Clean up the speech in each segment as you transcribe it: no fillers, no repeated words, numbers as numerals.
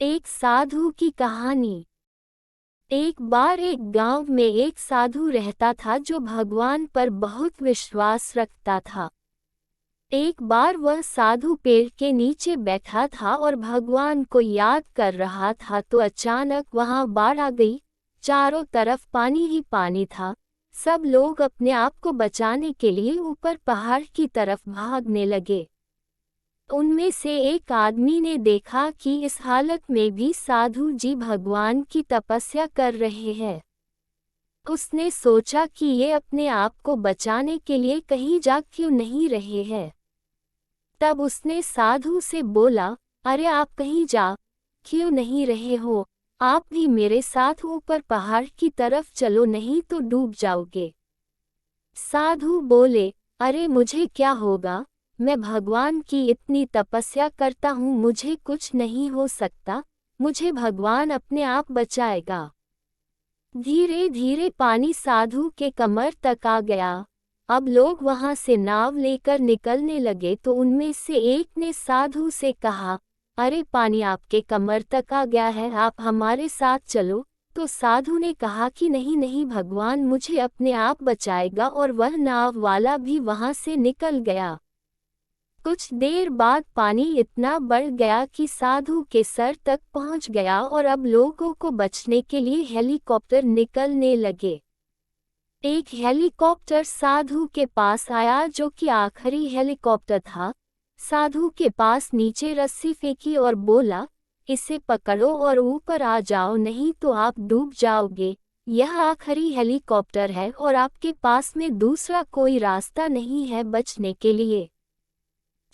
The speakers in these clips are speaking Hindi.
एक साधु की कहानी। एक बार एक गांव में एक साधु रहता था जो भगवान पर बहुत विश्वास रखता था। एक बार वह साधु पेड़ के नीचे बैठा था और भगवान को याद कर रहा था तो अचानक वहां बाढ़ आ गई। चारों तरफ पानी ही पानी था। सब लोग अपने आप को बचाने के लिए ऊपर पहाड़ की तरफ भागने लगे। उनमें से एक आदमी ने देखा कि इस हालत में भी साधु जी भगवान की तपस्या कर रहे हैं। उसने सोचा कि ये अपने आप को बचाने के लिए कहीं जा क्यों नहीं रहे हैं। तब उसने साधु से बोला, अरे आप कहीं जा क्यों नहीं रहे हो? आप भी मेरे साथ ऊपर पहाड़ की तरफ चलो, नहीं तो डूब जाओगे। साधु बोले, अरे मुझे क्या होगा, मैं भगवान की इतनी तपस्या करता हूँ, मुझे कुछ नहीं हो सकता, मुझे भगवान अपने आप बचाएगा। धीरे धीरे पानी साधु के कमर तक आ गया। अब लोग वहां से नाव लेकर निकलने लगे तो उनमें से एक ने साधु से कहा, अरे पानी आपके कमर तक आ गया है, आप हमारे साथ चलो। तो साधु ने कहा कि नहीं नहीं, भगवान मुझे अपने आप बचाएगा, और वह नाव वाला भी वहां से निकल गया। कुछ देर बाद पानी इतना बढ़ गया कि साधु के सर तक पहुंच गया और अब लोगों को बचने के लिए हेलीकॉप्टर निकलने लगे। एक हेलीकॉप्टर साधु के पास आया जो कि आखिरी हेलीकॉप्टर था। साधु के पास नीचे रस्सी फेंकी और बोला, इसे पकड़ो और ऊपर आ जाओ, नहीं तो आप डूब जाओगे। यह आखिरी हेलीकॉप्टर है और आपके पास में दूसरा कोई रास्ता नहीं है बचने के लिए।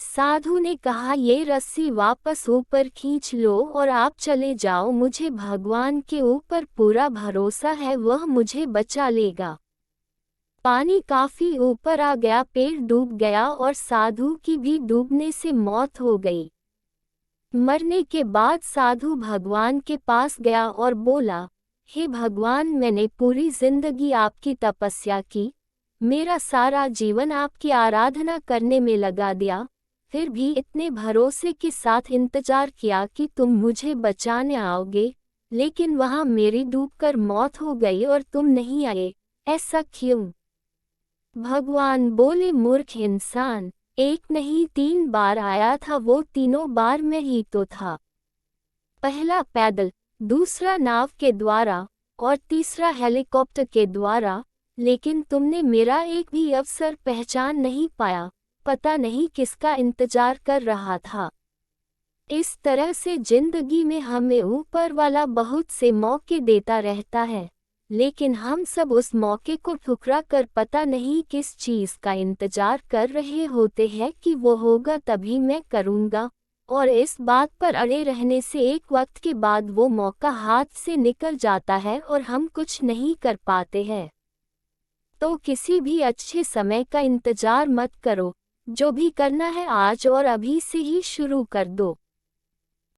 साधु ने कहा, ये रस्सी वापस ऊपर खींच लो और आप चले जाओ, मुझे भगवान के ऊपर पूरा भरोसा है, वह मुझे बचा लेगा। पानी काफी ऊपर आ गया, पेड़ डूब गया और साधु की भी डूबने से मौत हो गई। मरने के बाद साधु भगवान के पास गया और बोला, हे भगवान, मैंने पूरी जिंदगी आपकी तपस्या की, मेरा सारा जीवन आपकी आराधना करने में लगा दिया, फिर भी इतने भरोसे के साथ इंतजार किया कि तुम मुझे बचाने आओगे, लेकिन वहां मेरी डूबकर मौत हो गई और तुम नहीं आए, ऐसा क्यों? भगवान बोले, मूर्ख इंसान, एक नहीं 3 बार आया था, वो तीनों बार मैं ही तो था। पहला पैदल, दूसरा नाव के द्वारा और तीसरा हेलीकॉप्टर के द्वारा, लेकिन तुमने मेरा एक भी अवसर पहचान नहीं पाया, पता नहीं किसका इंतजार कर रहा था। इस तरह से जिंदगी में हमें ऊपर वाला बहुत से मौके देता रहता है, लेकिन हम सब उस मौके को ठुकरा कर पता नहीं किस चीज़ का इंतजार कर रहे होते हैं कि वो होगा तभी मैं करूँगा, और इस बात पर अड़े रहने से एक वक्त के बाद वो मौका हाथ से निकल जाता है और हम कुछ नहीं कर पाते हैं। तो किसी भी अच्छे समय का इंतजार मत करो, जो भी करना है आज और अभी से ही शुरू कर दो।